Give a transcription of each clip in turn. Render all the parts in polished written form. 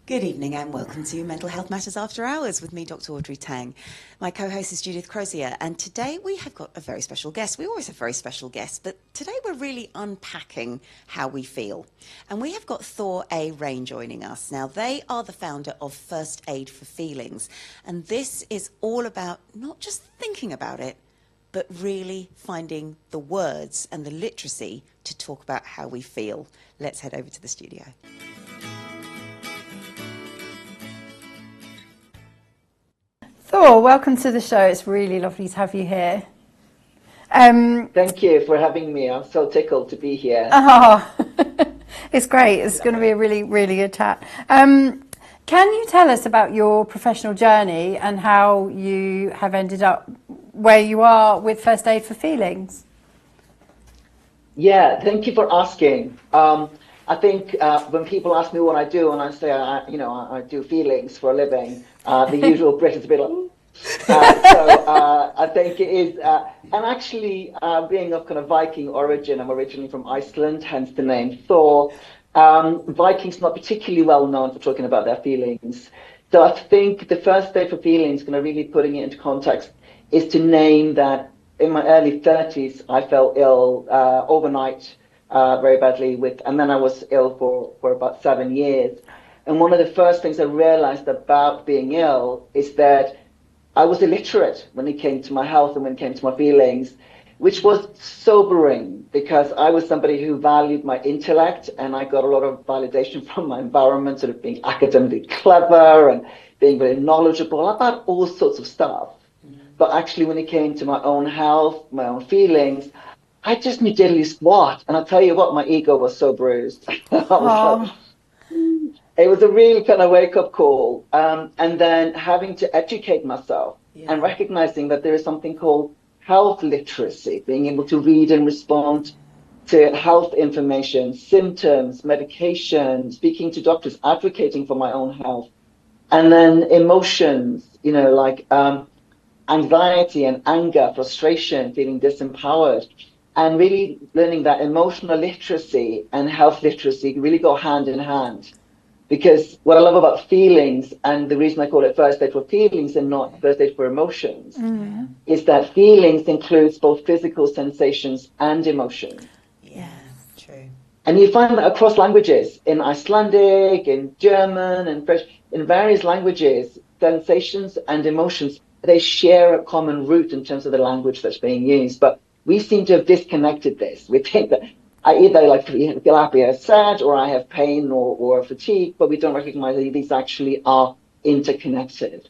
Good evening and welcome to Mental Health Matters After Hours with me, Dr Audrey Tang. My co-host is Judith Crosier, and today we have got a very special guest. We always have very special guests, but today we're really unpacking how we feel. And we have got Thor A Rain joining us. Now, they are the founder of First Aid for Feelings, and this is all about not just thinking about it, but really finding the words and the literacy to talk about how we feel. Let's head over to the studio. Thor, welcome to the show. It's really lovely to have you here. Thank you for having me. I'm so tickled to be here. Oh, it's great. It's going to be a really, really good chat. Can you tell us about your professional journey and how you have ended up where you are with First Aid for Feelings? Yeah, thank you for asking. I think when people ask me what I do, and I say, I do feelings for a living, the usual Brit is a bit like, I think it is, and actually being of kind of Viking origin, I'm originally from Iceland, hence the name Thor. Vikings not particularly well known for talking about their feelings. So I think the First Aid for Feelings, kind of really putting it into context, is to name that in my early 30s, I fell ill overnight very badly and then I was ill for about 7 years. And one of the first things I realized about being ill is that I was illiterate when it came to my health and when it came to my feelings, which was sobering because I was somebody who valued my intellect and I got a lot of validation from my environment, sort of being academically clever and being very knowledgeable about all sorts of stuff. But actually when it came to my own health, my own feelings, I just knew diddly squat. And I'll tell you what, my ego was so bruised. It was a real kind of wake-up call. And then having to educate myself and recognizing that there is something called health literacy, being able to read and respond to health information, symptoms, medication, speaking to doctors, advocating for my own health. And then emotions, like anxiety and anger, frustration, feeling disempowered. And really learning that emotional literacy and health literacy really go hand in hand. Because what I love about feelings, and the reason I call it First Aid for Feelings and not First Aid for Emotions, is that feelings includes both physical sensations and emotions. Yeah, true. And you find that across languages, in Icelandic, in German, and French, in various languages, sensations and emotions, they share a common root in terms of the language that's being used. But we seem to have disconnected this. We think that I either feel happy or sad, or I have pain or fatigue, but we don't recognize that these actually are interconnected.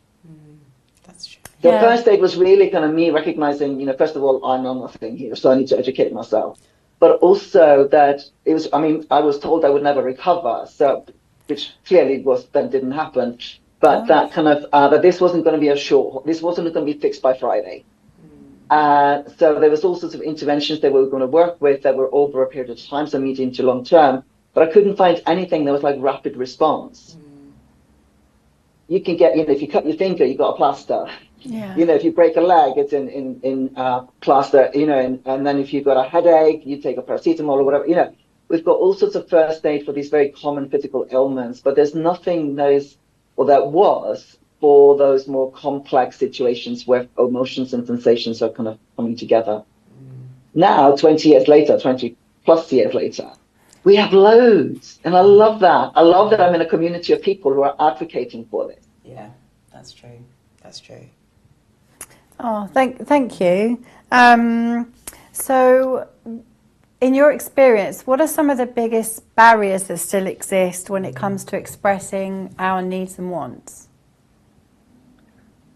That's true. So First Aid was really kind of me recognizing, first of all, I know nothing here, so I need to educate myself. But also that I was told I would never recover, so which clearly didn't happen. But that kind of that this wasn't going to be this wasn't going to be fixed by Friday. So there was all sorts of interventions that we were going to work with that were over a period of time, so medium to long term, but I couldn't find anything that was like rapid response. You can get, if you cut your finger, you got a plaster. Yeah. If you break a leg, it's in plaster, and then if you've got a headache, you take a paracetamol or whatever, we've got all sorts of first aid for these very common physical ailments, but there's nothing that was for those more complex situations where emotions and sensations are kind of coming together. Now, 20 plus years later, we have loads. And I love that. I love that I'm in a community of people who are advocating for this. Yeah, that's true. That's true. Oh, thank you. So, in your experience, what are some of the biggest barriers that still exist when it comes to expressing our needs and wants?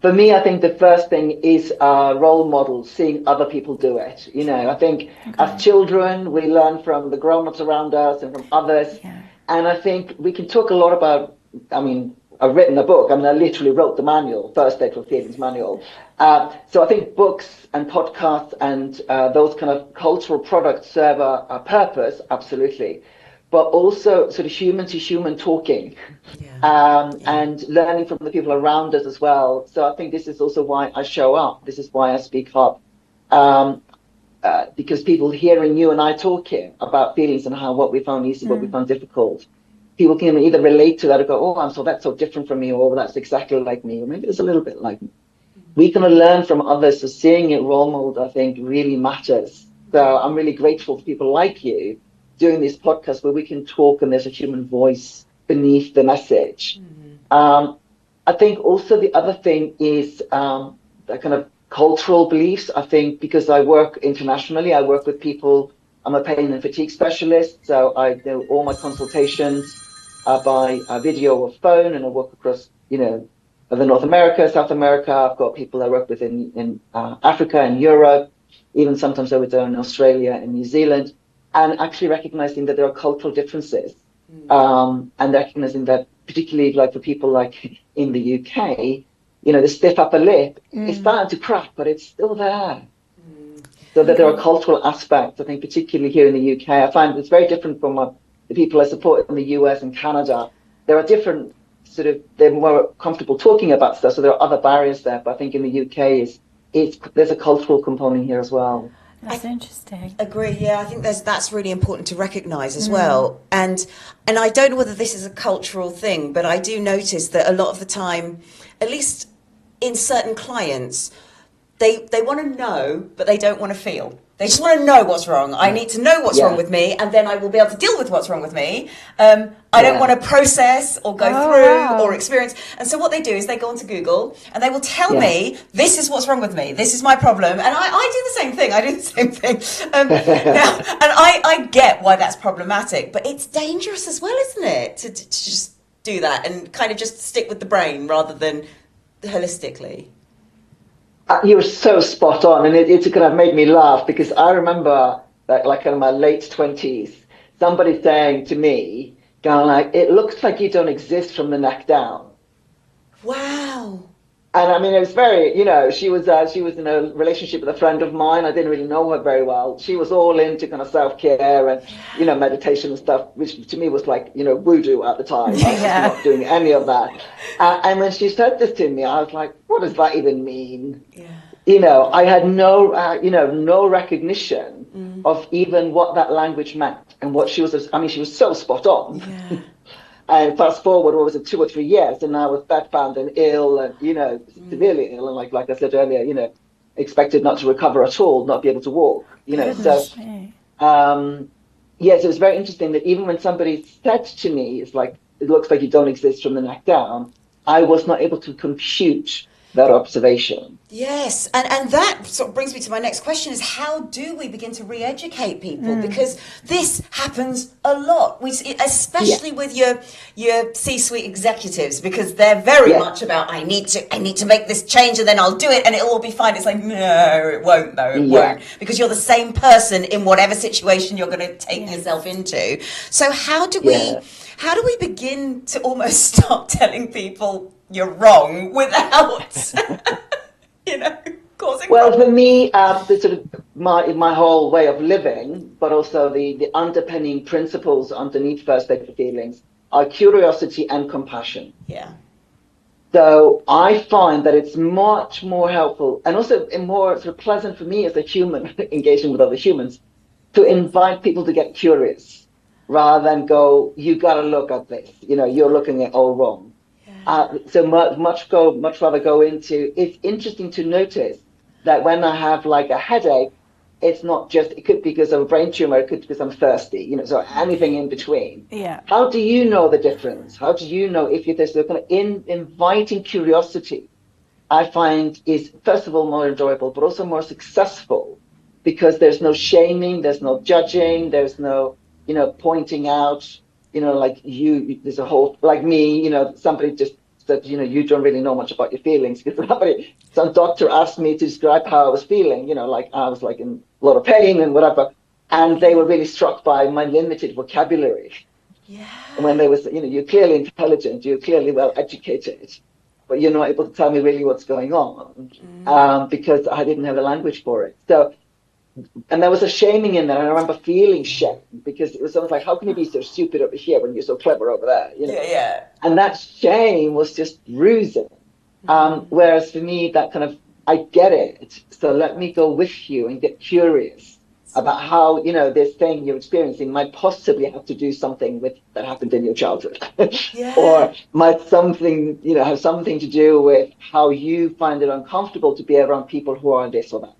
For me, I think the first thing is role models, seeing other people do it. I think as children, we learn from the grown-ups around us and from others. Yeah. And I think we can talk a lot about, I've written a book. I literally wrote the manual, First Aid for Feelings manual. So I think books and podcasts and those kind of cultural products serve a purpose, absolutely. But also sort of human-to-human talking and learning from the people around us as well. So I think this is also why I show up. This is why I speak up. Because people hearing you and I talking about feelings and what we found easy, what we found difficult. people can either relate to that or go, oh, that's so different from me, or that's exactly like me, or maybe it's a little bit like me. We can learn from others, so seeing it role model, I think, really matters. So I'm really grateful for people like you doing these podcasts where we can talk and there's a human voice beneath the message. I think also the other thing is that kind of cultural beliefs. I think because I work internationally, I work with people. I'm a pain and fatigue specialist, so I do all my consultations by video or phone, and I work across, the North America, South America. I've got people I work with in Africa and Europe, even sometimes over there in Australia and New Zealand, and actually recognizing that there are cultural differences, and recognizing that particularly like for people like in the UK, the stiff upper lip is starting to crack, but it's still there. So that there are cultural aspects, I think, particularly here in the UK. I find it's very different from the people I support in the US and Canada. There are different they're more comfortable talking about stuff, so there are other barriers there. But I think in the UK, there's a cultural component here as well. That's interesting. Agree. Yeah, I think that's really important to recognise as well. And I don't know whether this is a cultural thing, but I do notice that a lot of the time, at least in certain clients, they want to know, but they don't want to feel. They just want to know what's wrong. I need to know what's wrong with me, and then I will be able to deal with what's wrong with me. I don't want to process or go through or experience. And so what they do is they go onto Google and they will tell me, this is what's wrong with me. This is my problem. And I do the same thing. I do the same thing. Now, and I get why that's problematic, but it's dangerous as well, isn't it? To just do that and kind of just stick with the brain rather than holistically. You were so spot on, and it kind of made me laugh because I remember that, like in my late 20s, somebody saying to me, going like, "It looks like you don't exist from the neck down." Wow. And I mean, it was very, she was in a relationship with a friend of mine. I didn't really know her very well. She was all into kind of self-care and, meditation and stuff, which to me was like, voodoo at the time. I was not doing any of that. And when she said this to me, I was like, what does that even mean? Yeah. I had no, no recognition of even what that language meant and what she was so spot on. Yeah. And fast forward, what was it, 2 or 3 years, and I was bedbound and ill and, severely ill. And like I said earlier, expected not to recover at all, not be able to walk, So, so it was very interesting that even when somebody said to me, it's like, it looks like you don't exist from the neck down, I was not able to compute that observation. Yes, and that sort of brings me to my next question is how do we begin to re-educate people? Because this happens a lot, especially with your C-suite executives, because they're very much about I need to make this change and then I'll do it and it'll all be fine. It's like, no, it won't though, it won't. Because you're the same person in whatever situation you're going to take yourself into. So how do we begin to almost stop telling people you're wrong without, causing problems? For me, the sort of my whole way of living, but also the underpinning principles underneath first aid for feelings are curiosity and compassion. Yeah. So I find that it's much more helpful and also more sort of pleasant for me as a human engaging with other humans to invite people to get curious rather than go, you got to look at this, you're looking at all wrong. So much rather go into, it's interesting to notice that when I have like a headache, it's not just, it could be because of a brain tumor, it could be because I'm thirsty, so anything in between. Yeah. How do you know the difference? How do you know if there's kind of inviting curiosity, I find is first of all more enjoyable, but also more successful because there's no shaming, there's no judging, there's no, pointing out, like there's a whole, like me, somebody just said, you don't really know much about your feelings because some doctor asked me to describe how I was feeling, like I was like in a lot of pain and whatever. And they were really struck by my limited vocabulary. Yeah. And when they was, you're clearly intelligent, you're clearly well educated, but you're not able to tell me really what's going on because I didn't have a language for it. So, and there was a shaming in there. And I remember feeling shame because it was almost like, how can you be so stupid over here when you're so clever over there? Yeah. And that shame was just bruising. Whereas for me, that kind of, I get it. So let me go with you and get curious about how, this thing you're experiencing might possibly have to do something with that happened in your childhood, Yeah. or might something, have something to do with how you find it uncomfortable to be around people who are this or that.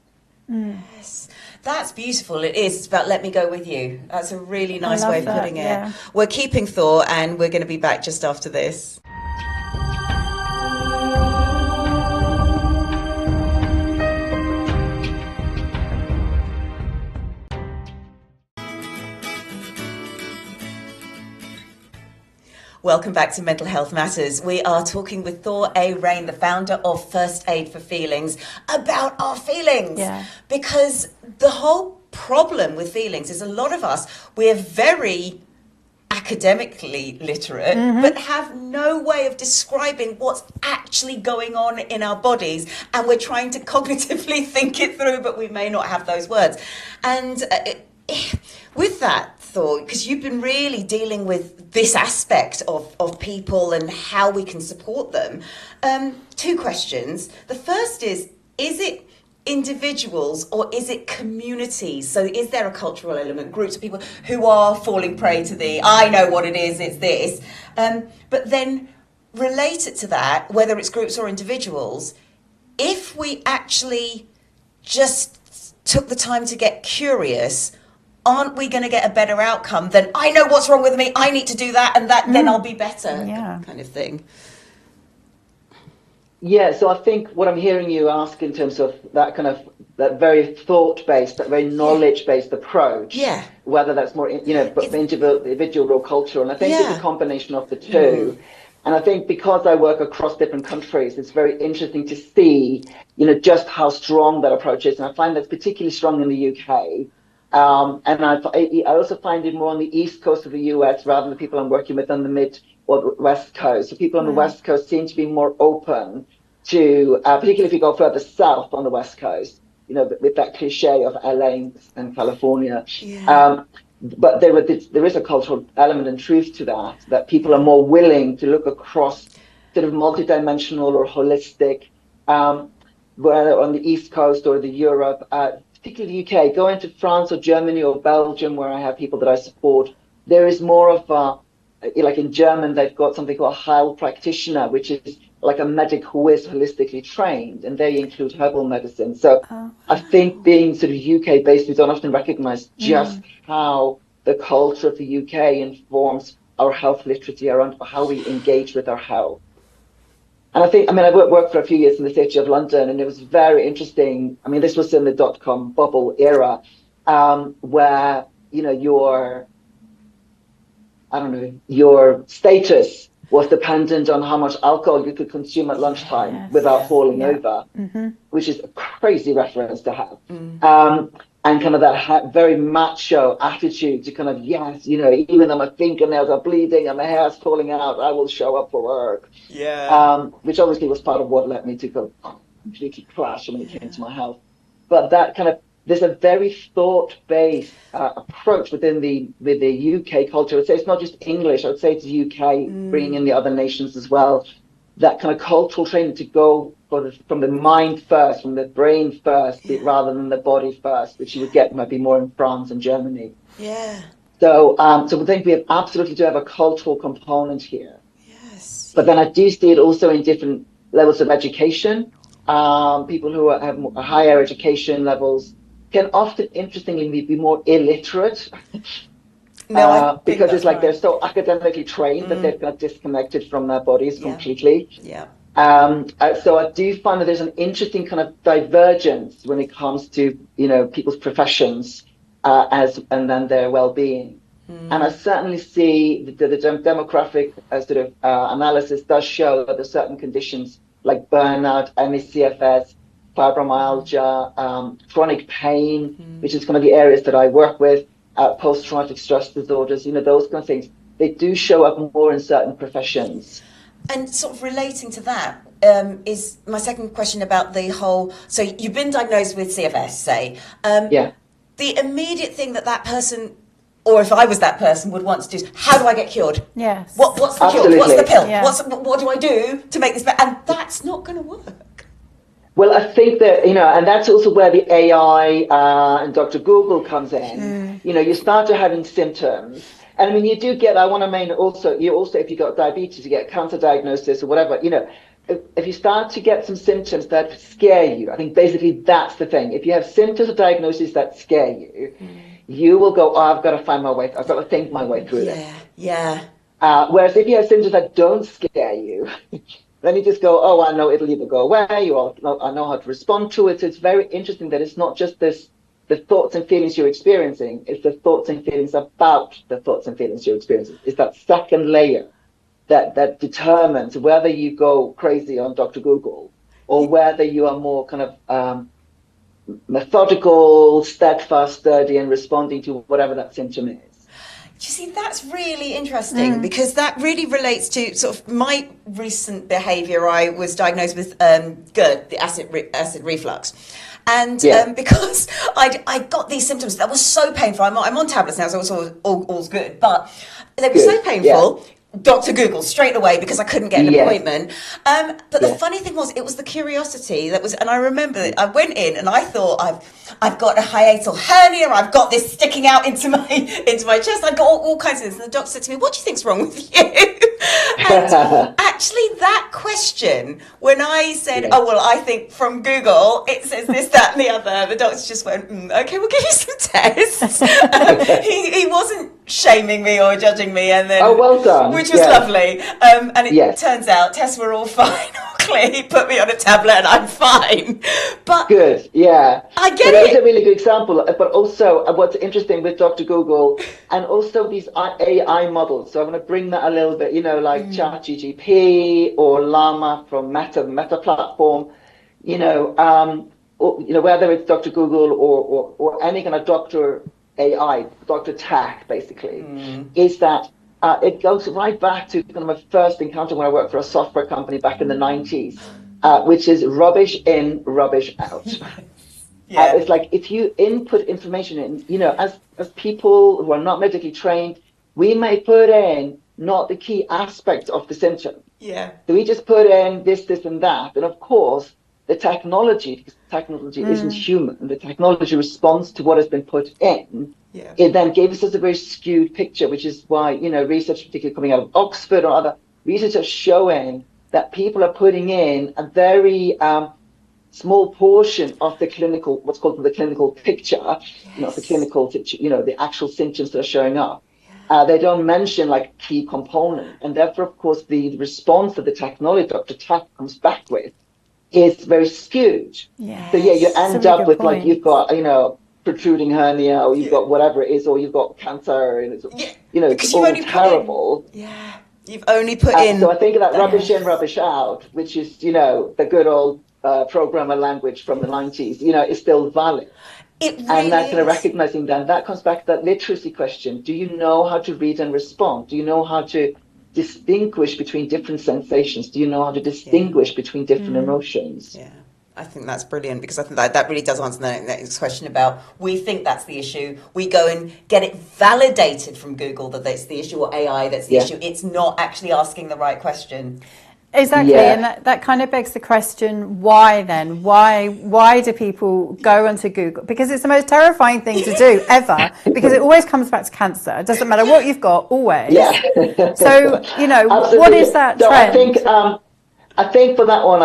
Yes, that's beautiful. It is. It's about let me go with you. That's a really nice way of putting it. Yeah. We're keeping Thor, and we're going to be back just after this. Welcome back to Mental Health Matters. We are talking with Thor A Rain, the founder of First Aid for Feelings, about our feelings. Yeah. Because the whole problem with feelings is a lot of us, we're very academically literate, but have no way of describing what's actually going on in our bodies. And we're trying to cognitively think it through, but we may not have those words. And with that, Thor, because you've been really dealing with this aspect of people and how we can support them, two questions. The first is it individuals or is it communities? So is there a cultural element, groups of people who are falling prey to I know what it is, it's this. But then related to that, whether it's groups or individuals, if we actually just took the time to get curious, aren't we going to get a better outcome than I know what's wrong with me, I need to do that, and then I'll be better, kind of thing? Yeah, so I think what I'm hearing you ask in terms of that that very thought-based, that very knowledge-based approach, whether that's more, individual or cultural, and I think it's a combination of the two. And I think because I work across different countries, it's very interesting to see, just how strong that approach is, and I find that's particularly strong in the UK. And I also find it more on the east coast of the US rather than the people I'm working with on the mid or west coast. So people on the west coast seem to be more open to, particularly if you go further south on the west coast, with that cliche of LA and California. But there is a cultural element and truth to that people are more willing to look across sort of multidimensional or holistic, whether on the east coast or the Europe, particularly the UK, go into France or Germany or Belgium, where I have people that I support, there is more of like in German, they've got something called a Heil practitioner, which is like a medic who is holistically trained, and they include herbal medicine. So I think being sort of UK based, we don't often recognize just how the culture of the UK informs our health literacy around how we engage with our health. And I worked for a few years in the city of London, and it was very interesting. I mean, this was in the dot-com bubble era, where, your status was dependent on how much alcohol you could consume at lunchtime without falling over, which is a crazy reference to have. And kind of that very macho attitude to kind of, even though my fingernails are bleeding and my hair's falling out, I will show up for work. Which obviously was part of what led me to go completely crash when it came to my health. But that there's a very thought-based approach within the UK culture. I would say it's not just English. I would say it's UK, bringing in the other nations as well. That kind of cultural training to go from the mind first, from the brain first, rather than the body first, which you would get maybe more in France and Germany. So I think we absolutely do have a cultural component here. But then I do see it also in different levels of education. People who have higher education levels can often, interestingly, be more illiterate. Because it's like they're so academically trained that they've got disconnected from their bodies completely. So I do find that there's an interesting kind of divergence when it comes to people's professions and then their well-being. And I certainly see the demographic analysis does show that there's certain conditions like burnout, ME/CFS, fibromyalgia, chronic pain, which is kind of the areas that I work with. Post-traumatic stress disorders, those kind of things, they do show up more in certain professions. And sort of relating to that is my second question about the whole, so you've been diagnosed with CFS, say. The immediate thing that person, or if I was that person, would want to do is, how do I get cured? What's the cure? What's the pill? What do I do to make this better? And that's not going to work. Well, I think that, and that's also where the AI and Dr. Google comes in. You start to having symptoms. And I mean, you do get, I want to mean also, if you've got diabetes, you get cancer diagnosis or whatever, if you start to get some symptoms that scare you, I think basically that's the thing. If you have symptoms or diagnoses that scare you, you will go, I've got to find my way, I've got to think my way through this. Yeah. Whereas if you have symptoms that don't scare you, then you just go, oh, I know it'll either go away or I know how to respond to it. So it's very interesting that it's not just the thoughts and feelings you're experiencing, it's the thoughts and feelings about the thoughts and feelings you're experiencing. It's that second layer that determines whether you go crazy on Dr. Google or whether you are more kind of methodical, steadfast, sturdy, and responding to whatever that symptom is. You see, that's really interesting because that really relates to sort of my recent behaviour. I was diagnosed with GERD, the acid reflux. And because I got these symptoms that were so painful. I'm on tablets now, so it's all's good. But they were so painful. Yeah. Dr. Google straight away because I couldn't get an appointment. But the funny thing was, it was the curiosity that was, and I remember I went in and I thought I've got a hiatal hernia, I've got this sticking out into my chest, I've got all kinds of things. And the doctor said to me, "What do you think's wrong with you?" And actually, that question, when I said, "Oh well, I think from Google it says this, that, and the other," the doctor just went, "Okay, we'll give you some tests." He wasn't shaming me or judging me, and then well done, which was lovely. And it turns out tests were all fine, all clear. He put me on a tablet, and I'm fine. But good, I get it. It's a really good example. But also, what's interesting with Dr. Google and also these AI models. So I'm going to bring that a little bit. Like ChatGPT or Llama from Meta platform. Whether it's Dr. Google or any kind of Dr. AI, Dr. Tang, basically, is that it goes right back to kind of my first encounter when I worked for a software company back in the 90s, which is rubbish in, rubbish out. It's like if you input information in, as people who are not medically trained, we may put in not the key aspects of the symptom. So we just put in this, and that. And of course, the technology, because technology isn't human, and the technology responds to what has been put in. It then gives us a very skewed picture, which is why, research, particularly coming out of Oxford or other research, are showing that people are putting in a very small portion of the clinical, what's called the clinical picture, the clinical, the actual symptoms that are showing up. They don't mention like key component, and therefore, of course, the response that the technology Dr. Tang comes back with is very skewed. So you end up with point. Like you've got protruding hernia, or you've got whatever it is, or you've got cancer, and it's it's all terrible. You've only put in. So I think of that rubbish in, rubbish out, which is the good old programmer language from the 90s. Is still valid. It really and that kind of is. recognizing that comes back to that literacy question. Do you know how to read and respond? Do you know how to distinguish between different sensations? Do you know how to distinguish between different emotions? I think that's brilliant, because I think that really does answer the next question about, we think that's the issue. We go and get it validated from Google that that's the issue, or AI that's the issue. It's not actually asking the right question. Exactly, and that kind of begs the question, why then? Why do people go onto Google? Because it's the most terrifying thing to do ever, because it always comes back to cancer. It doesn't matter what you've got, always. So, Absolutely. What is that trend? I think for that one,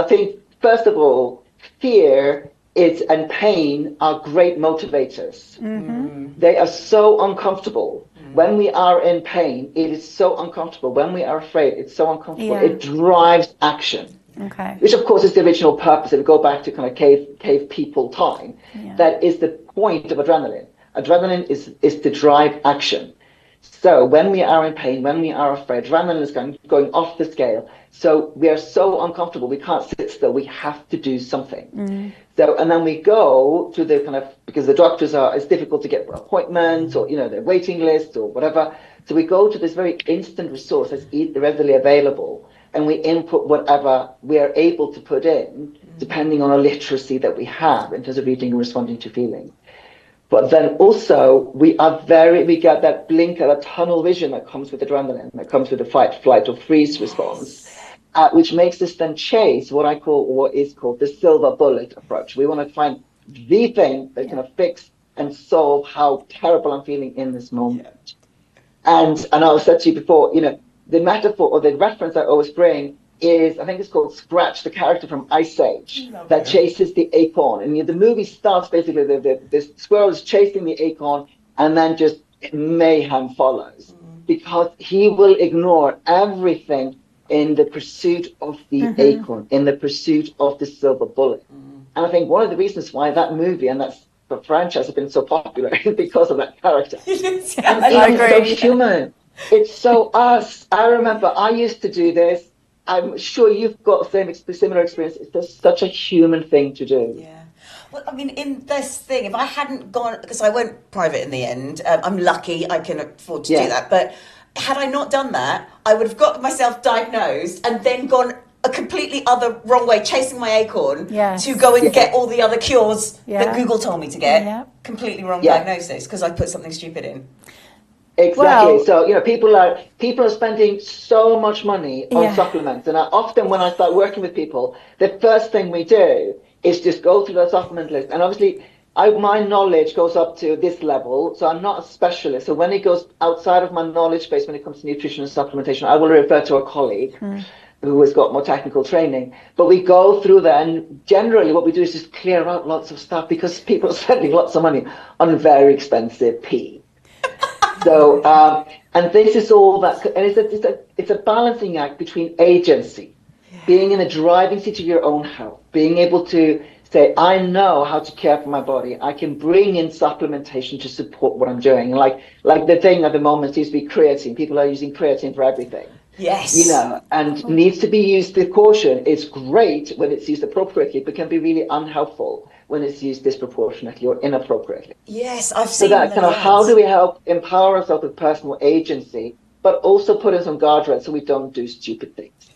first of all, fear and pain are great motivators. They are so uncomfortable. When we are in pain, it is so uncomfortable. When we are afraid, it's so uncomfortable. It drives action. Which, of course, is the original purpose. If we go back to kind of cave people time, that is the point of adrenaline. Adrenaline is to drive action. So when we are in pain, when we are afraid, adrenaline is going off the scale. So we are so uncomfortable, we can't sit still. We have to do something. So, and then we go to the kind of, because the doctors it's difficult to get appointments, or, their waiting lists or whatever. So we go to this very instant resource that's readily available, and we input whatever we are able to put in, depending on a literacy that we have in terms of reading and responding to feelings. But then also we get that blinker, that tunnel vision that comes with adrenaline, that comes with the fight, flight, or freeze response. which makes us then chase what is called the silver bullet approach. We want to find the thing that's going to fix and solve how terrible I'm feeling in this moment. And I said to you before, the metaphor or the reference I always bring is, I think it's called Scratch, the character from Ice Age that chases the acorn. And the movie starts basically, the squirrel is chasing the acorn, and then just mayhem follows because he will ignore everything in the pursuit of the acorn, in the pursuit of the silver bullet. And I think one of the reasons why that movie and that the franchise have been so popular is because of that character. And I agree. It's so human. It's so us. I remember I used to do this. I'm sure you've got the similar experience. It's just such a human thing to do. Yeah. Well, I mean, in this thing, if I hadn't gone, because I went private in the end, I'm lucky I can afford to do that. But had I not done that, I would have got myself diagnosed and then gone a completely wrong way, chasing my acorn to go and get all the other cures that Google told me to get. Yeah. Completely wrong diagnosis because I put something stupid in. Exactly. Well, so people are spending so much money on supplements, and often when I start working with people, the first thing we do is just go through the supplement list. And obviously, my knowledge goes up to this level, so I'm not a specialist. So when it goes outside of my knowledge base, when it comes to nutrition and supplementation, I will refer to a colleague who has got more technical training. But we go through that, and generally what we do is just clear out lots of stuff because people are spending lots of money on very expensive pee. So, and this is all that, and it's a balancing act between agency, being in the driving seat of your own health, being able to say, I know how to care for my body. I can bring in supplementation to support what I'm doing. Like the thing at the moment seems to be creatine. People are using creatine for everything. Yes. And needs to be used with caution. It's great when it's used appropriately, but can be really unhelpful when it's used disproportionately or inappropriately. Yes, I've So seen that kind of how do we help empower ourselves with personal agency, but also put in some guardrails so we don't do stupid things.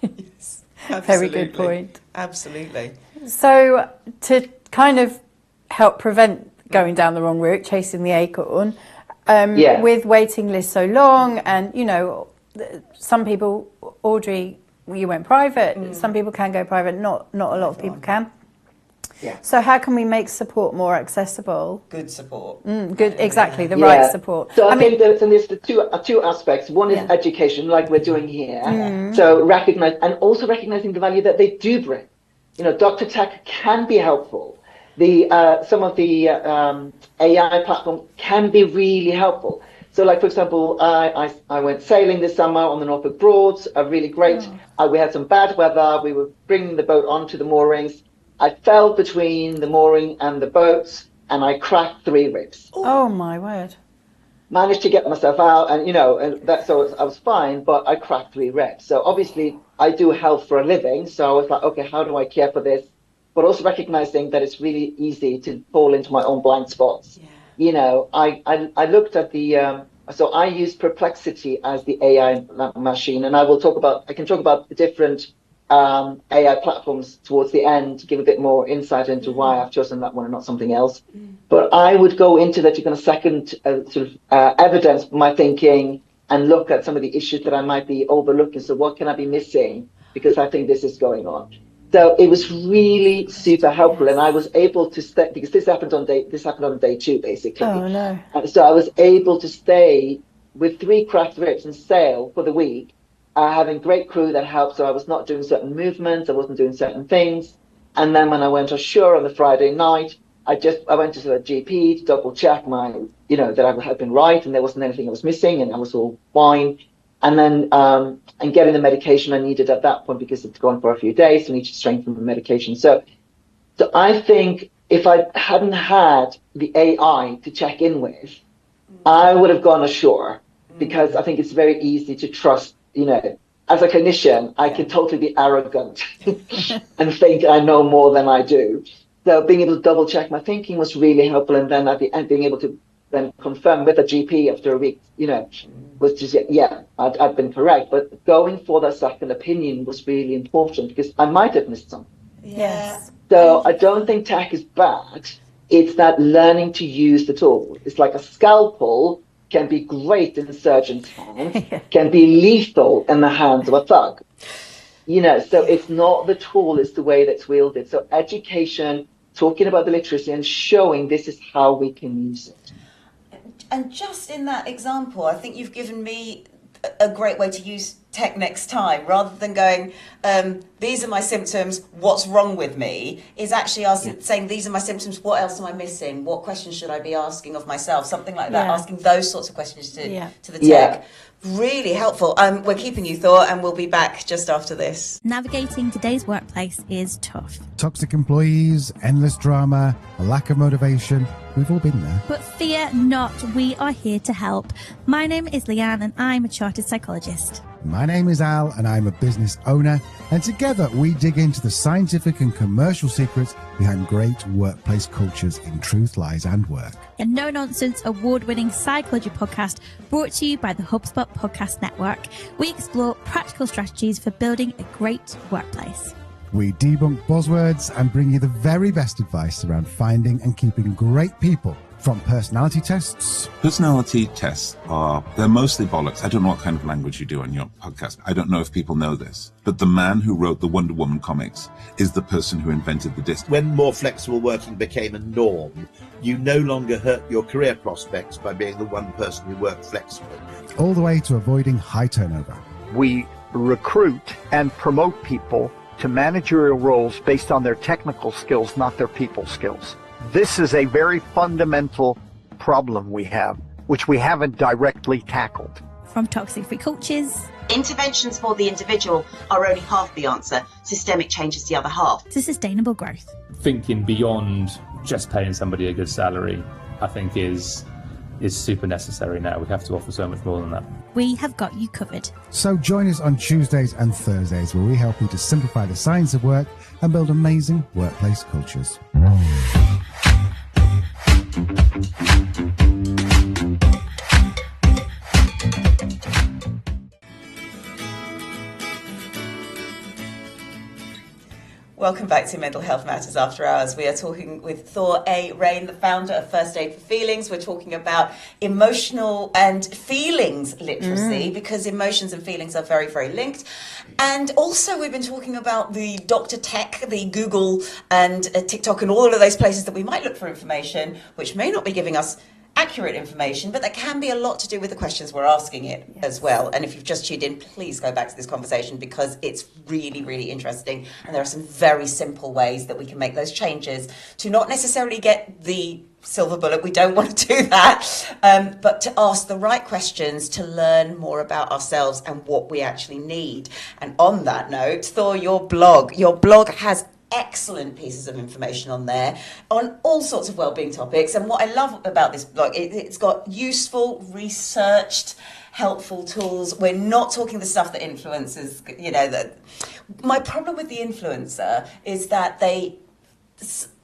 Yes, very good point. Absolutely. So to kind of help prevent going down the wrong route, chasing the acorn, with waiting lists so long, and some people, Audrey, you went private. Some people can go private. Not a lot of people can. Yeah. So how can we make support more accessible? Good support. Good, exactly, the right support. So I think there's the two aspects. One is education, like we're doing here. So recognizing the value that they do bring. Dr. Tech can be helpful. Some of the AI platforms can be really helpful. So, like for example, I went sailing this summer on the Norfolk Broads. Really great. We had some bad weather. We were bringing the boat onto the moorings. I fell between the mooring and the boats, and I cracked 3 ribs. Oh my word! Managed to get myself out, and so I was fine, but I cracked 3 ribs. So obviously, I do health for a living. So I was like, okay, how do I care for this? But also recognizing that it's really easy to fall into my own blind spots. Yeah. I looked at so I use Perplexity as the AI machine, and I can talk about the different AI platforms towards the end to give a bit more insight into why I've chosen that one and not something else. But I would go into that to kind of second evidence my thinking and look at some of the issues that I might be overlooking. So what can I be missing? Because I think this is going on. So it was really super helpful, and I was able to stay because this happened on day 2 basically. Oh no! And so I was able to stay with 3 cracked ribs and sail for the week. Having great crew that helped, so I was not doing certain movements, I wasn't doing certain things. And then when I went ashore on the Friday night, I went to the GP to double check that I had been right and there wasn't anything I was missing and I was all fine. And then and getting the medication I needed at that point because it's gone for a few days, so I need to strengthen the medication. So I think if I hadn't had the AI to check in with, I would have gone ashore because I think it's very easy to trust. As a clinician, I can totally be arrogant and think I know more than I do. So being able to double check my thinking was really helpful. And then at the end, being able to then confirm with a GP after a week, was just, I'd been correct. But going for that second opinion was really important because I might have missed something. Yes. So I don't think tech is bad. It's that learning to use the tool. It's like a scalpel can be great in a surgeon's hands, can be lethal in the hands of a thug. So it's not the tool, it's the way that's wielded. So education, talking about the literacy and showing this is how we can use it. And just in that example, I think you've given me a great way to use tech next time, rather than going, these are my symptoms, what's wrong with me, is actually saying, these are my symptoms, what else am I missing? What questions should I be asking of myself? Something like that, asking those sorts of questions to the tech. Yeah. Really helpful. We're keeping you, Thor, and we'll be back just after this. Navigating today's workplace is tough. Toxic employees, endless drama, a lack of motivation. We've all been there. But fear not, we are here to help. My name is Leanne and I'm a chartered psychologist. My name is Al and I'm a business owner. And together we dig into the scientific and commercial secrets behind great workplace cultures in Truth, Lies and Work. A no-nonsense, award-winning psychology podcast brought to you by the HubSpot Podcast Network. We explore practical strategies for building a great workplace. We debunk buzzwords and bring you the very best advice around finding and keeping great people, from personality tests. Personality tests they're mostly bollocks. I don't know what kind of language you do on your podcast. I don't know if people know this, but the man who wrote the Wonder Woman comics is the person who invented the disc. When more flexible working became a norm, you no longer hurt your career prospects by being the one person who worked flexibly. All the way to avoiding high turnover. We recruit and promote people to managerial roles based on their technical skills, not their people skills. This is a very fundamental problem we have, which we haven't directly tackled. From toxic-free cultures, Interventions for the individual are only half the answer. Systemic change is the other half. to sustainable growth. Thinking beyond just paying somebody a good salary, I think is super necessary now. We have to offer so much more than that. We have got you covered. So join us on Tuesdays and Thursdays where we help you to simplify the science of work and build amazing workplace cultures. Welcome back to Mental Health Matters After Hours. We are talking with Thor A Rain, the founder of First Aid for Feelings. We're talking about emotional and feelings literacy because emotions and feelings are very, very linked. And also we've been talking about the Dr. Tech, the Google and TikTok and all of those places that we might look for information, which may not be giving us accurate information, but that can be a lot to do with the questions we're asking it as well. And if you've just tuned in, please go back to this conversation because it's really, really interesting. And there are some very simple ways that we can make those changes to not necessarily get the silver bullet. We don't want to do that, but to ask the right questions to learn more about ourselves and what we actually need. And on that note, Thor, your blog has excellent pieces of information on there on all sorts of wellbeing topics. And what I love about this blog, it's got useful, researched, helpful tools. We're not talking the stuff that influencers, that my problem with the influencer is that they're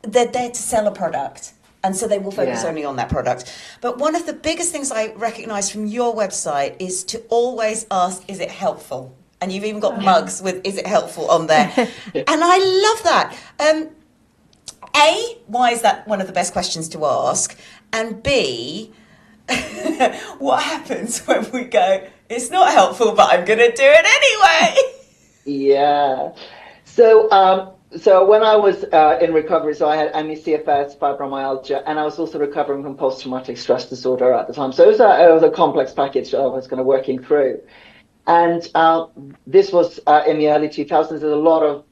there to sell a product. And so they will focus only on that product. But one of the biggest things I recognize from your website is to always ask, is it helpful? And you've even got mugs with, is it helpful on there? And I love that. A, why is that one of the best questions to ask? And B, what happens when we go, it's not helpful, but I'm going to do it anyway? Yeah. So when I was in recovery, so I had ME/CFS, fibromyalgia, and I was also recovering from post-traumatic stress disorder at the time. So it was a complex package I was kind of working through. And this was in the early 2000s. There's a lot of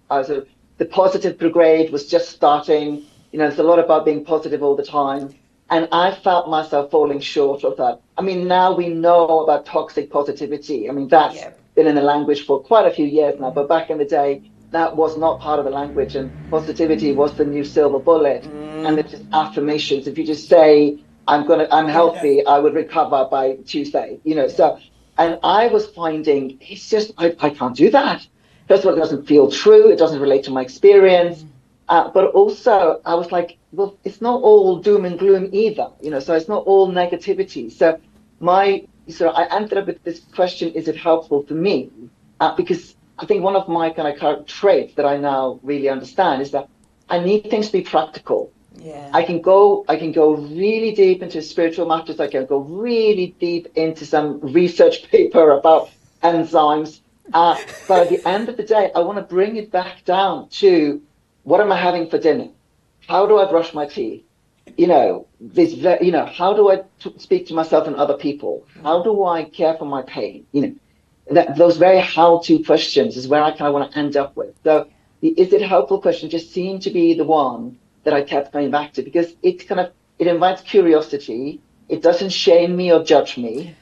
the positive brigade was just starting. There's a lot about being positive all the time. And I felt myself falling short of that. I mean, now we know about toxic positivity. I mean, that's been in the language for quite a few years now. But back in the day, that was not part of the language. And positivity was the new silver bullet. And it's just affirmations. If you just say, I'm healthy, I would recover by Tuesday. And I was finding it's just, I can't do that. First of all, it doesn't feel true. It doesn't relate to my experience. But also I was like, well, it's not all doom and gloom either, so it's not all negativity. So I ended up with this question, is it helpful for me? Because I think one of my kind of traits that I now really understand is that I need things to be practical. Yeah. I can go really deep into spiritual matters. I can go really deep into some research paper about enzymes. But at the end of the day, I want to bring it back down to what am I having for dinner? How do I brush my teeth? How do I speak to myself and other people? How do I care for my pain? Those very how-to questions is where I kind of want to end up with. So the is it helpful question just seemed to be the one that I kept going back to, because it invites curiosity. It doesn't shame me or judge me.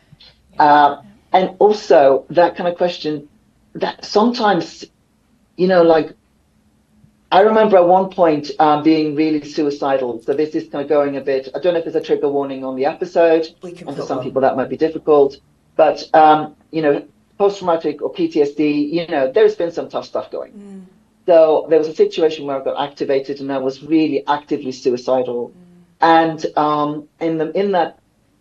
And also that kind of question that sometimes, I remember at one point being really suicidal. So this is kind of going a bit, I don't know if there's a trigger warning on the episode. And for some people that might be difficult. But, post-traumatic or PTSD, there's been some tough stuff going. So there was a situation where I got activated and I was really actively suicidal. And in that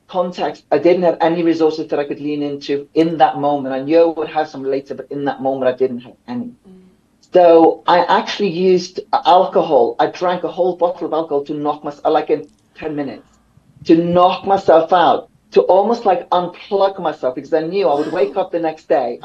context, I didn't have any resources that I could lean into in that moment. I knew I would have some later, but in that moment, I didn't have any. So I actually used alcohol. I drank a whole bottle of alcohol to knock myself, like in 10 minutes, to knock myself out, to almost like unplug myself, because I knew I would wake up the next day,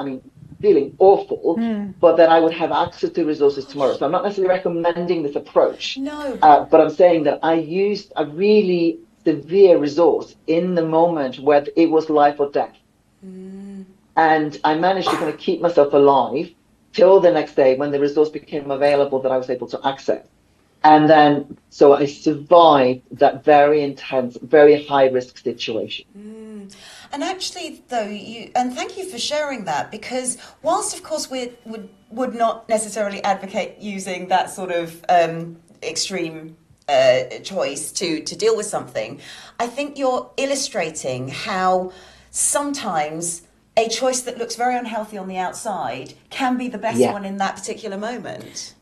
feeling awful, but then I would have access to resources tomorrow. So I'm not necessarily recommending this approach. No. But I'm saying that I used a really severe resource in the moment where it was life or death. And I managed to kind of keep myself alive till the next day when the resource became available that I was able to access. And then, so I survived that very intense, very high risk situation. And actually, though, and thank you for sharing that, because whilst, of course, we would not necessarily advocate using that sort of extreme choice to deal with something, I think you're illustrating how sometimes a choice that looks very unhealthy on the outside can be the best one in that particular moment.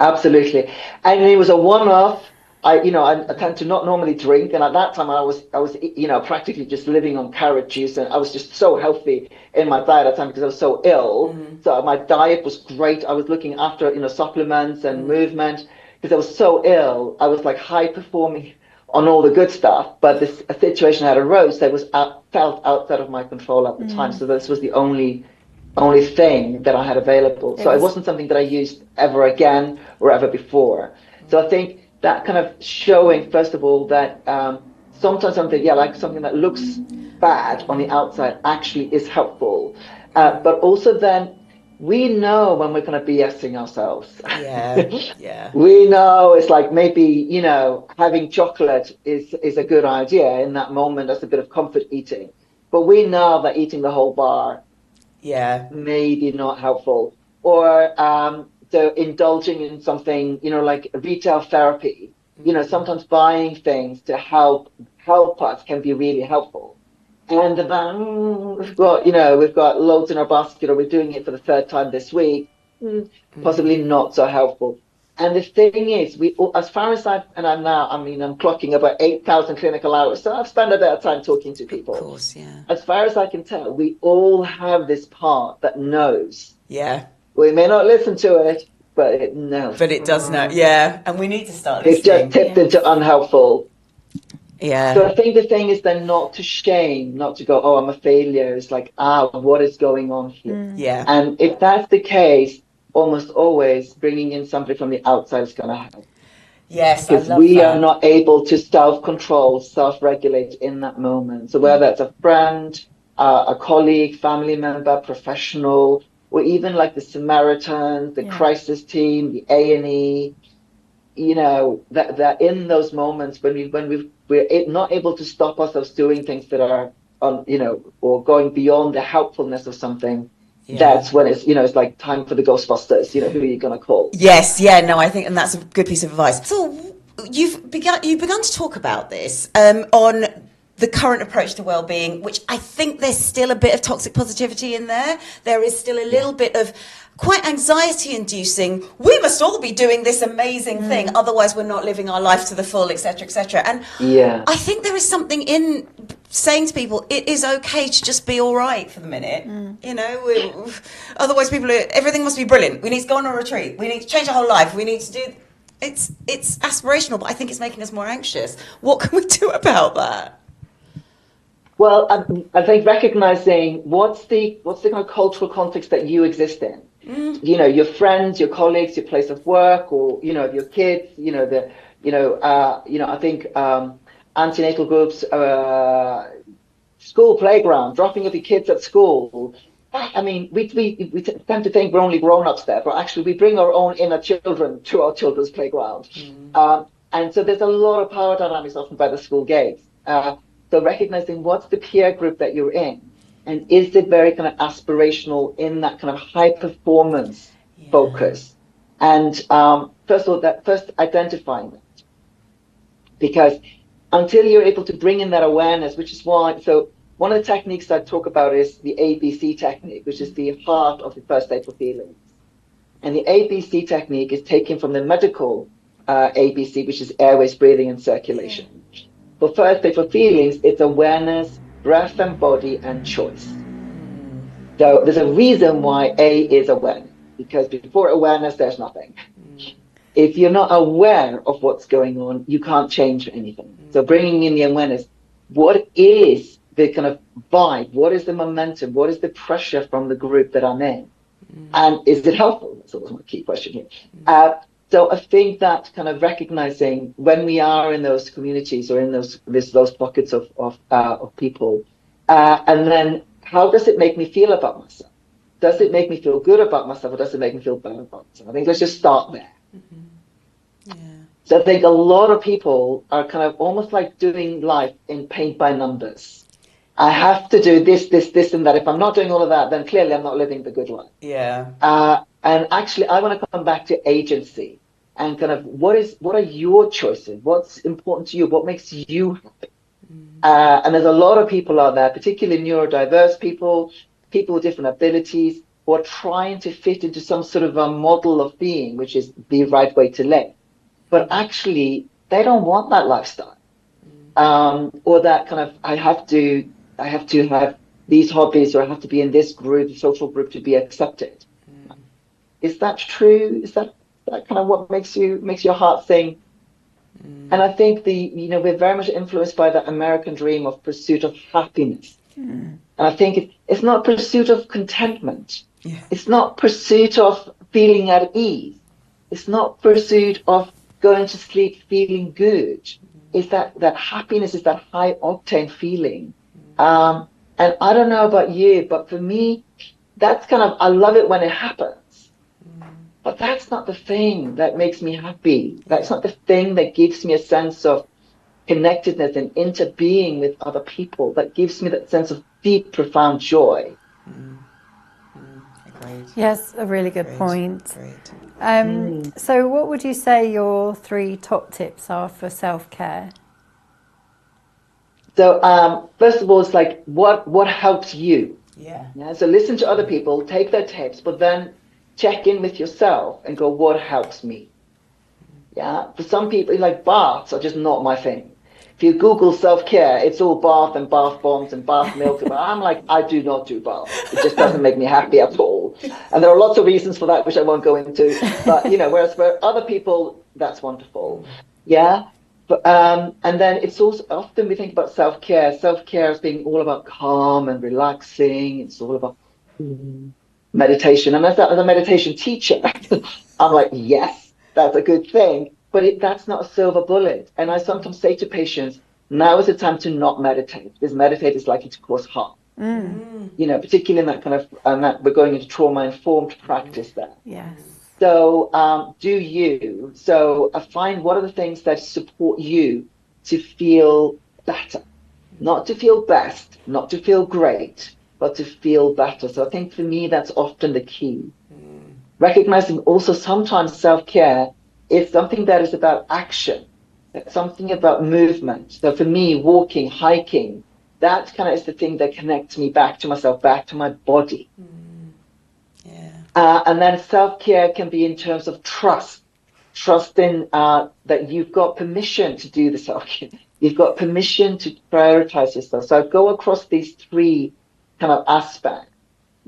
Absolutely. And it was a one-off. I tend to not normally drink, and at that time I was practically just living on carrot juice, and I was just so healthy in my diet at the time because I was so ill. So my diet was great. I was looking after supplements and movement because I was so ill. I was like high performing on all the good stuff, but this situation had arose that was felt outside of my control at the time. So this was the only thing that I had available. So it wasn't something that I used ever again or ever before. So I think that kind of showing, first of all, that sometimes something that looks bad on the outside actually is helpful. But also then we know when we're kind of BSing ourselves. Yeah. We know it's like maybe, having chocolate is a good idea in that moment. That's a bit of comfort eating. But we know that eating the whole bar maybe not helpful. Or so indulging in something, like retail therapy, sometimes buying things to help us can be really helpful. And then we've got loads in our basket, or we're doing it for the third time this week, possibly not so helpful. And the thing is, as far as I'm clocking about 8,000 clinical hours, so I've spent a bit of time talking to people. Of course, yeah. As far as I can tell, we all have this part that knows. Yeah. We may not listen to it, but it knows. But it does know, yeah. And we need to start listening. It's just tipped into unhelpful. Yeah. So I think the thing is then not to shame, not to go, oh, I'm a failure. It's like, what is going on here? Yeah. And if that's the case, almost always bringing in somebody from the outside is going to help. Yes, because we are not able to self-control, self-regulate in that moment. So whether it's a friend, a colleague, family member, professional, or even like the Samaritans, the crisis team, the A&E, that in those moments when we're not able to stop ourselves doing things that are, or going beyond the helpfulness of something. Yeah. That's when it's like time for the Ghostbusters. Who are you going to call? Yes, I think, and that's a good piece of advice. So you've begun to talk about this on the current approach to well-being, which I think there's still a bit of toxic positivity in there. There is still a little bit of quite anxiety-inducing. We must all be doing this amazing thing, otherwise we're not living our life to the full, etc., etc. And I think there is something in saying to people, it is okay to just be all right for the minute. Otherwise everything must be brilliant. We need to go on a retreat. We need to change our whole life. We need to do. It's aspirational, but I think it's making us more anxious. What can we do about that? Well, I think recognizing what's the kind of cultural context that you exist in. You know, your friends, your colleagues, your place of work, or you know, your kids. You know, I think antenatal groups, school playground, dropping off your kids at school. I mean, we tend to think we're only grown-ups there, but actually we bring our own inner children to our children's playground. And so there's a lot of power dynamics often by the school gates. So recognizing what's the peer group that you're in, and is it very kind of aspirational in that kind of high performance focus? And first of all, first identifying that, because until you're able to bring in that awareness, which is why, so one of the techniques I talk about is the ABC technique, which is the heart of the first aid for feelings. And the ABC technique is taken from the medical ABC, which is airways, breathing, and circulation. For first aid for feelings, it's awareness, breath and body, and choice. So there's a reason why A is awareness, because before awareness, there's nothing. If you're not aware of what's going on, you can't change anything. So bringing in the awareness, what is the kind of vibe? What is the momentum? What is the pressure from the group that I'm in? And is it helpful? That's always my key question here. So I think that kind of recognizing when we are in those communities or in those pockets of people, and then how does it make me feel about myself? Does it make me feel good about myself, or does it make me feel bad about myself? I think let's just start there. So I think a lot of people are kind of almost like doing life in paint by numbers. I have to do this, and that. If I'm not doing all of that, then clearly I'm not living the good life. And actually, I want to come back to agency and kind of what are your choices? What's important to you? What makes you happy? And there's a lot of people out there, particularly neurodiverse people with different abilities, who are trying to fit into some sort of a model of being, which is the right way to live. But actually, they don't want that lifestyle, or that kind of I have to have these hobbies, or I have to be in this group, social group, to be accepted. Is that true? Is that kind of what makes your heart sing? And I think we're very much influenced by the American dream of pursuit of happiness. And I think it's not pursuit of contentment. It's not pursuit of feeling at ease. It's not pursuit of going to sleep feeling good. It's that happiness is that high octane feeling. And I don't know about you, but for me, that's kind of, I love it when it happens. But that's not the thing that makes me happy. That's not the thing that gives me a sense of connectedness and interbeing with other people, that gives me that sense of deep, profound joy. Agreed. Yes, a really good point. Great. So what would you say your 3 top tips are for self-care? So first of all, it's like what helps you. Yeah. So listen to other people, take their tips, but then check in with yourself and go, what helps me? For some people, like baths are just not my thing. If you Google self-care, it's all bath and bath bombs and bath milk. I'm like, I do not do baths. It just doesn't make me happy at all. And there are lots of reasons for that, which I won't go into. But, whereas for other people, that's wonderful. But, and then it's also often we think about self-care. Self-care as being all about calm and relaxing. It's all about meditation. And as a meditation teacher, I'm like, yes, that's a good thing. But that's not a silver bullet. And I sometimes say to patients, now is the time to not meditate, because meditate is likely to cause harm. Particularly in that kind of, that we're going into trauma-informed practice there. Yes. So do you. So find what are the things that support you to feel better. Not to feel best, not to feel great, but to feel better. So I think for me, that's often the key. Recognizing also sometimes self-care is something that is about action. It's something about movement. So for me, walking, hiking, that kind of is the thing that connects me back to myself, back to my body. And then self-care can be in terms of trust in that you've got permission to do the self-care. You've got permission to prioritize yourself. So I go across these 3 kind of aspects,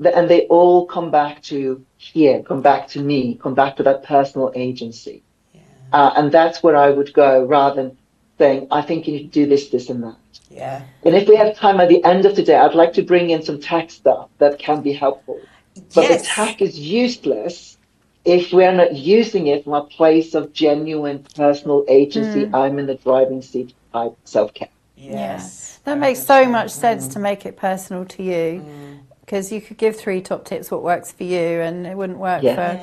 and they all come back to here, come back to me, come back to that personal agency. And that's where I would go, rather than saying, I think you need to do this, this, and that. Yeah. And if we have time at the end of today, I'd like to bring in some tech stuff that can be helpful. But Yes. the tech is useless if we're not using it from a place of genuine personal agency. I'm in the driving seat type self-care. Yes. That makes so much sense to make it personal to you, because you could give 3 top tips what works for you and it wouldn't work for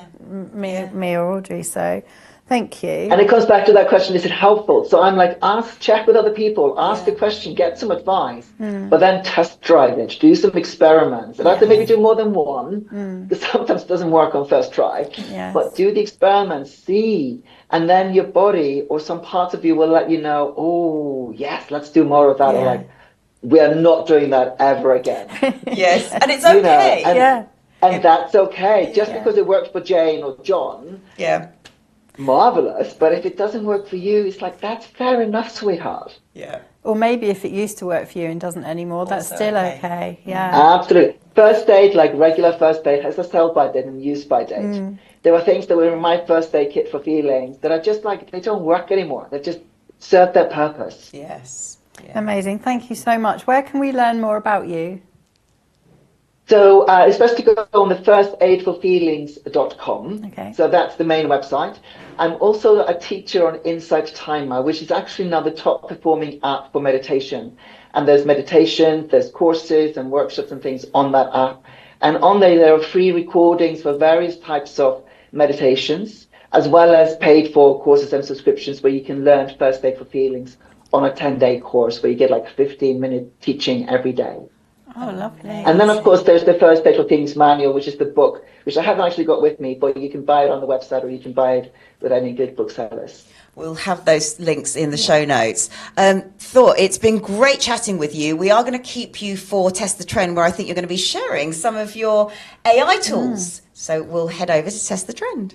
me or Audrey. So thank you. And it comes back to that question, is it helpful? So I'm like, check with other people, ask the question, get some advice, but then test drive it, do some experiments. And I have to maybe do more than one, because sometimes it doesn't work on first try. But do the experiments, see, and then your body or some parts of you will let you know, oh, yes, let's do more of that. Or like, we are not doing that ever again. Yes, and it's okay. And that's okay. Just because it worked for Jane or John, marvelous. But if it doesn't work for you, it's like, that's fair enough, sweetheart. Yeah. Or maybe if it used to work for you and doesn't anymore, that's Also still okay. Yeah. Absolutely. First aid, like regular first aid, has a sell-by date and use-by date. There were things that were in my first aid kit for feelings that are just like, they don't work anymore. They just serve their purpose. Yes. Yeah. Amazing. Thank you so much. Where can we learn more about you? So it's best to go on the firstaidforfeelings.com. Okay. So that's the main website. I'm also a teacher on Insight Timer, which is actually now the top performing app for meditation. And there's meditation, there's courses and workshops and things on that app. And on there are free recordings for various types of meditations, as well as paid for courses and subscriptions where you can learn First Aid for Feelings on a 10-day course where you get like 15-minute teaching every day. Oh, lovely. And then, of course, there's the First Aid for Feelings manual, which is the book, which I haven't actually got with me, but you can buy it on the website or you can buy it with any good booksellers. We'll have those links in the show notes. Thor, it's been great chatting with you. We are going to keep you for Test the Trend, where I think you're going to be sharing some of your AI tools. So we'll head over to Test the Trend.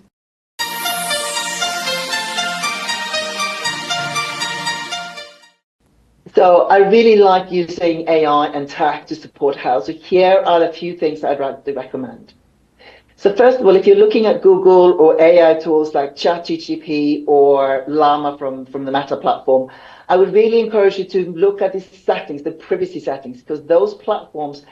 So I really like using AI and tech to support health. So here are a few things I'd like to recommend. So first of all, if you're looking at Google or AI tools like ChatGPT or Llama from the Meta platform, I would really encourage you to look at the settings, the privacy settings, because those platforms,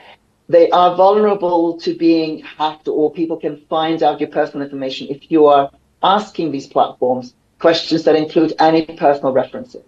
they are vulnerable to being hacked, or people can find out your personal information if you are asking these platforms questions that include any personal references.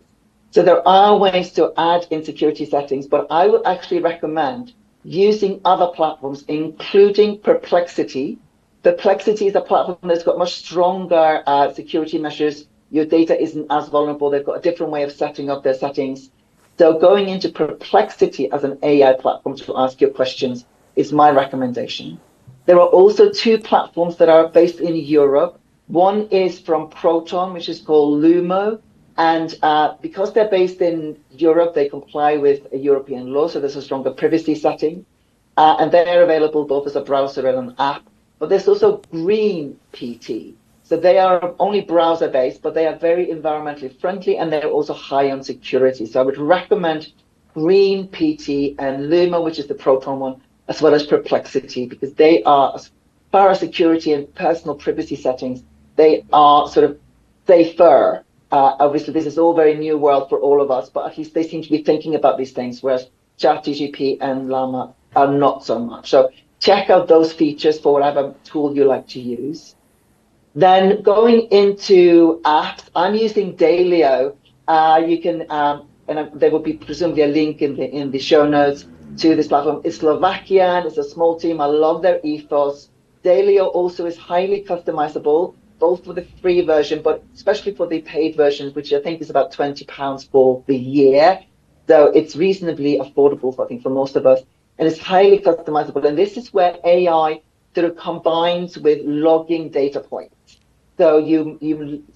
So there are ways to add in security settings, but I would actually recommend using other platforms, including Perplexity. Perplexity is a platform that's got much stronger security measures. Your data isn't as vulnerable. They've got a different way of setting up their settings. So going into Perplexity as an AI platform to ask your questions is my recommendation. There are also 2 platforms that are based in Europe. One is from Proton, which is called Lumo. And because they're based in Europe, they comply with a European law, so there's a stronger privacy setting. And they're available both as a browser and an app. But there's also Green PT. So they are only browser-based, but they are very environmentally friendly, and they're also high on security. So I would recommend Green PT and Luma, which is the Proton one, as well as Perplexity, because they are, as far as security and personal privacy settings, they are sort of safer. Obviously, this is all very new world for all of us, but at least they seem to be thinking about these things, whereas ChatGPT and Llama are not so much. So check out those features for whatever tool you like to use. Then going into apps, I'm using Dalio. You can, and there will be presumably a link in the show notes to this platform. It's Slovakian, it's a small team. I love their ethos. Dalio also is highly customizable, both for the free version, but especially for the paid version, which I think is about £20 for the year. So it's reasonably affordable, I think, for most of us. And it's highly customizable. And this is where AI sort of combines with logging data points. So you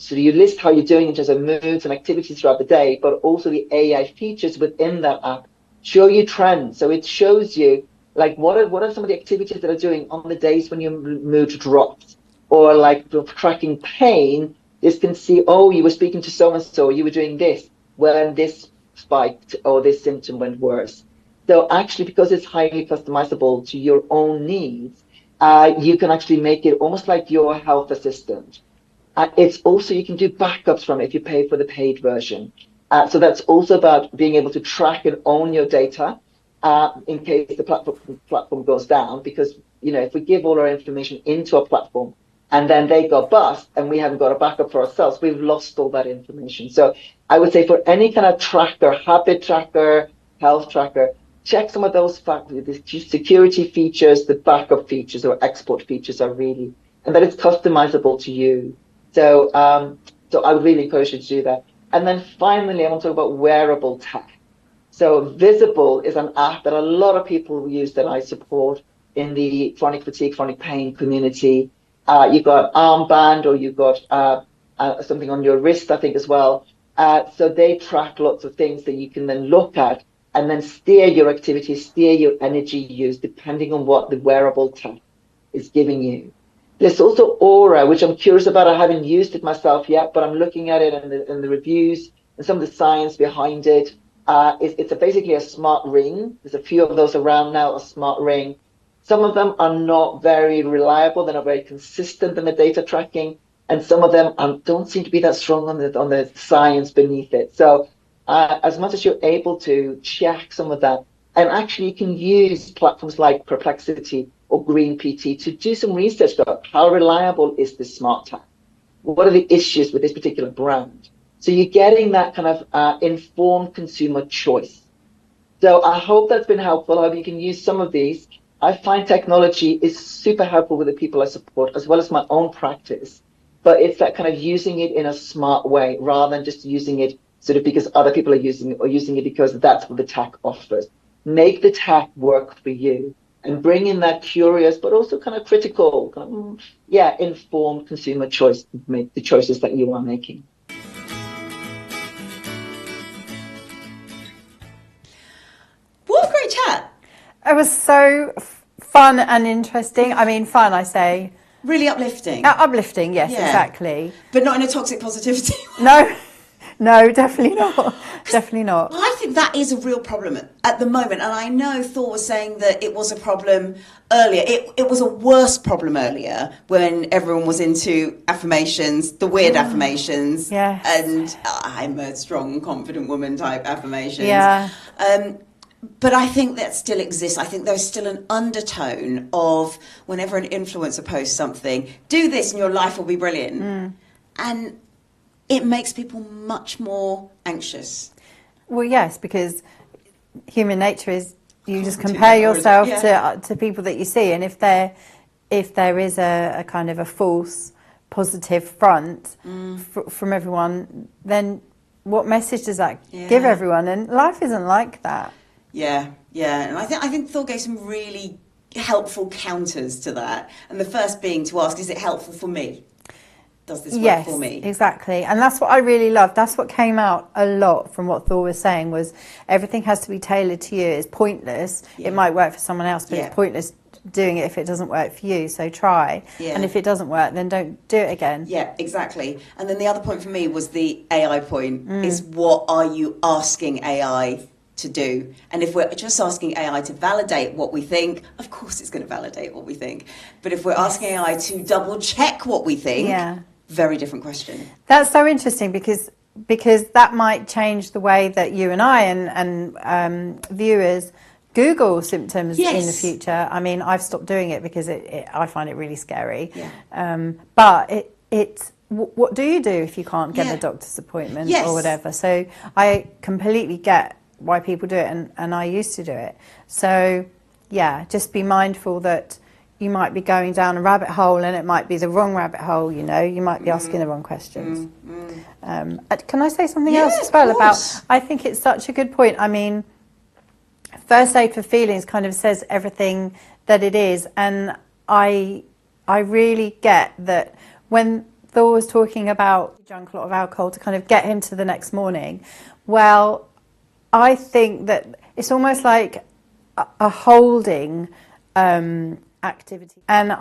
list how you're doing in terms of moods and activities throughout the day, but also the AI features within that app show you trends. So it shows you, like, what are some of the activities that are doing on the days when your mood drops? Or like tracking pain, this can see, oh, you were speaking to so-and-so, you were doing this when this spiked or this symptom went worse. So actually, because it's highly customizable to your own needs, you can actually make it almost like your health assistant. It's also, you can do backups from it if you pay for the paid version. So that's also about being able to track and own your data in case the platform goes down. Because, you know, if we give all our information into a platform and then they go bust and we haven't got a backup for ourselves, we've lost all that information. So I would say for any kind of tracker, habit tracker, health tracker, check some of those factors, the security features, the backup features or export features are really, and that it's customizable to you. So, so I would really encourage you to do that. And then finally, I want to talk about wearable tech. So Visible is an app that a lot of people use that I support in the chronic fatigue, chronic pain community. You've got armband or you've got something on your wrist, I think, as well. So they track lots of things that you can then look at and then steer your activity, steer your energy use, depending on what the wearable tech is giving you. There's also Aura, which I'm curious about. I haven't used it myself yet, but I'm looking at it and the reviews and some of the science behind it. It's basically a smart ring. There's a few of those around now, a smart ring. Some of them are not very reliable. They're not very consistent in the data tracking. And some of them don't seem to be that strong on the science beneath it. So as much as you're able to check some of that, and actually you can use platforms like Perplexity or Green PT to do some research about how reliable is this smart tag? What are the issues with this particular brand? So you're getting that kind of informed consumer choice. So I hope that's been helpful. I hope you can use some of these. I find technology is super helpful with the people I support, as well as my own practice. But it's that kind of using it in a smart way, rather than just using it sort of because other people are using it, or using it because that's what the tech offers. Make the tech work for you and bring in that curious, but also kind of critical, kind of, informed consumer choice to make the choices that you are making. What a great chat. It was so fun and interesting. I mean, fun, I say. Really uplifting. Uplifting, yes, exactly. But not in a toxic positivity way. No, definitely not. Definitely not. I think that is a real problem at the moment. And I know Thor was saying that it was a problem earlier. It was a worse problem earlier when everyone was into affirmations, the weird affirmations. Yes. And I'm a strong, confident woman type affirmations. Yeah. But I think that still exists. I think there's still an undertone of whenever an influencer posts something, do this and your life will be brilliant. And it makes people much more anxious. Well, yes, because human nature is you just compare yourself to people that you see. And if there is a kind of a false positive front from everyone, then what message does that give everyone? And life isn't like that. Yeah. And I think Thor gave some really helpful counters to that. And the first being to ask, is it helpful for me? Does this work for me? Exactly. And that's what I really love. That's what came out a lot from what Thor was saying, was everything has to be tailored to you. It's pointless. It might work for someone else, but it's pointless doing it if it doesn't work for you. So try. And if it doesn't work, then don't do it again. Yeah, exactly. And then the other point for me was the AI point, is what are you asking AI to do? And if we're just asking AI to validate what we think, of course it's going to validate what we think. But if we're asking AI to double check what we think, very different question. That's so interesting because that might change the way that you and I and viewers Google symptoms in the future. I mean, I've stopped doing it because I find it really scary. But what do you do if you can't get a doctor's appointment or whatever? So I completely get why people do it, and I used to do it. So just be mindful that you might be going down a rabbit hole and it might be the wrong rabbit hole, you know, you might be asking the wrong questions. Can I say something else as well about, I think it's such a good point. I mean, First Aid for Feelings kind of says everything that it is, and I really get that when Thor was talking about he drank a lot of alcohol to kind of get him to the next morning, well, I think that it's almost like a holding activity, and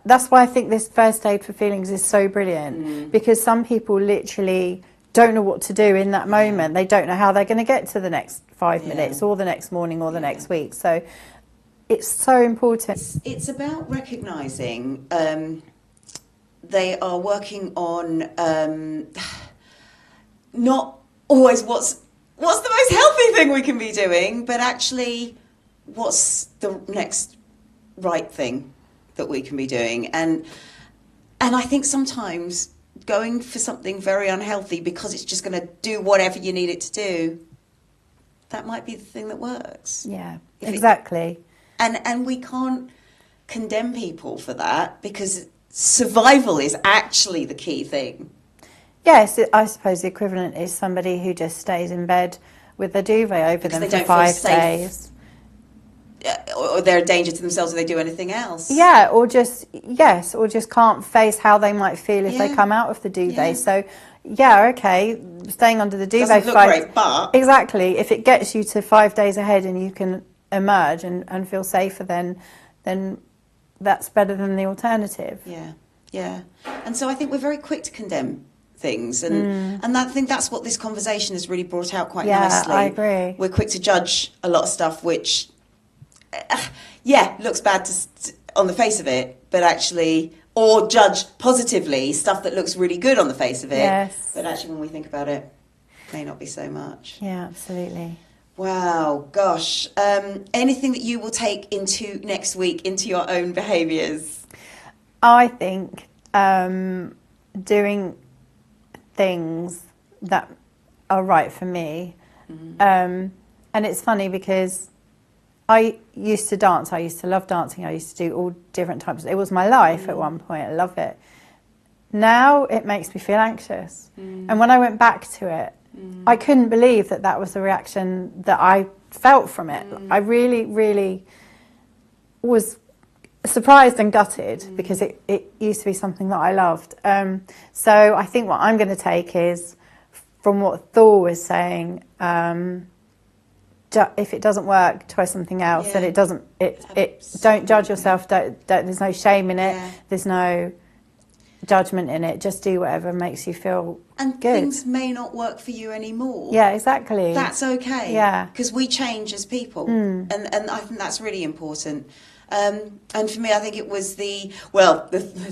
that's why I think this First Aid for Feelings is so brilliant, because some people literally don't know what to do in that moment. They don't know how they're going to get to the next 5 minutes or the next morning or the next week. So it's so important. It's about recognising they are working on not always what's the most healthy thing we can be doing, but actually what's the next right thing that we can be doing. And I think sometimes going for something very unhealthy because it's just going to do whatever you need it to do, that might be the thing that works. Yeah, exactly. And we can't condemn people for that, because survival is actually the key thing. Yes, I suppose the equivalent is somebody who just stays in bed with a duvet over them for 5 days. Or they're a danger to themselves if they do anything else. Yeah, or just can't face how they might feel if they come out of the duvet. Yeah. So, yeah, okay, staying under the duvet doesn't look great, but exactly, if it gets you to 5 days ahead and you can emerge and feel safer, then that's better than the alternative. Yeah. And so I think we're very quick to condemn things, and I think that's what this conversation has really brought out quite nicely. Yeah, I agree. We're quick to judge a lot of stuff which looks bad on the face of it, but actually, or judge positively stuff that looks really good on the face of it. Yes. But actually, when we think about it, may not be so much. Yeah, absolutely. Wow, gosh. Anything that you will take into next week into your own behaviours? I think doing things that are right for me. And it's funny because I used to dance. I used to love dancing. I used to do all different types. It was my life at one point. I love it. Now it makes me feel anxious. And when I went back to it, I couldn't believe that was the reaction that I felt from it. I really, really was surprised and gutted because it used to be something that I loved. So I think what I'm going to take is from what Thor was saying, if it doesn't work, try something else. And don't judge yourself. There's no shame in it. There's no judgment in it. Just do whatever makes you feel and good. Things may not work for you anymore. Yeah, exactly. That's okay. Yeah, because we change as people, and I think that's really important. And for me, I think it was the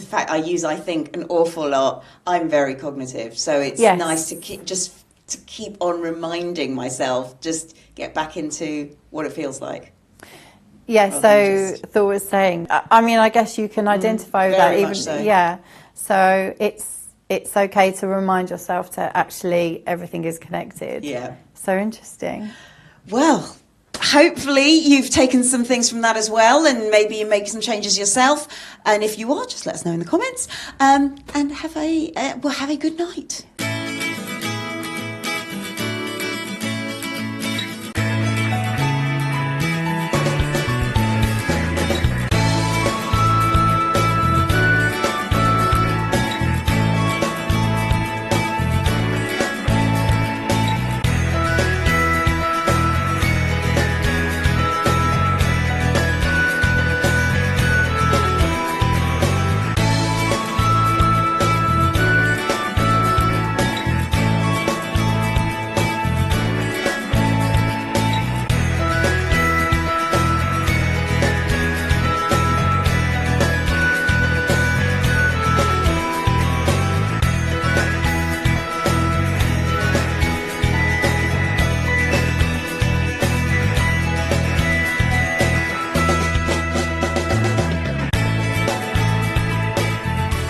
fact I think an awful lot. I'm very cognitive, so it's nice to keep on reminding myself, just get back into what it feels like. Yeah, so Thor was saying, I mean, I guess you can identify with that even. So. Yeah, so it's okay to remind yourself to actually everything is connected. Yeah. So interesting. Well, hopefully you've taken some things from that as well, and maybe you make some changes yourself. And if you are, just let us know in the comments. And have a good night.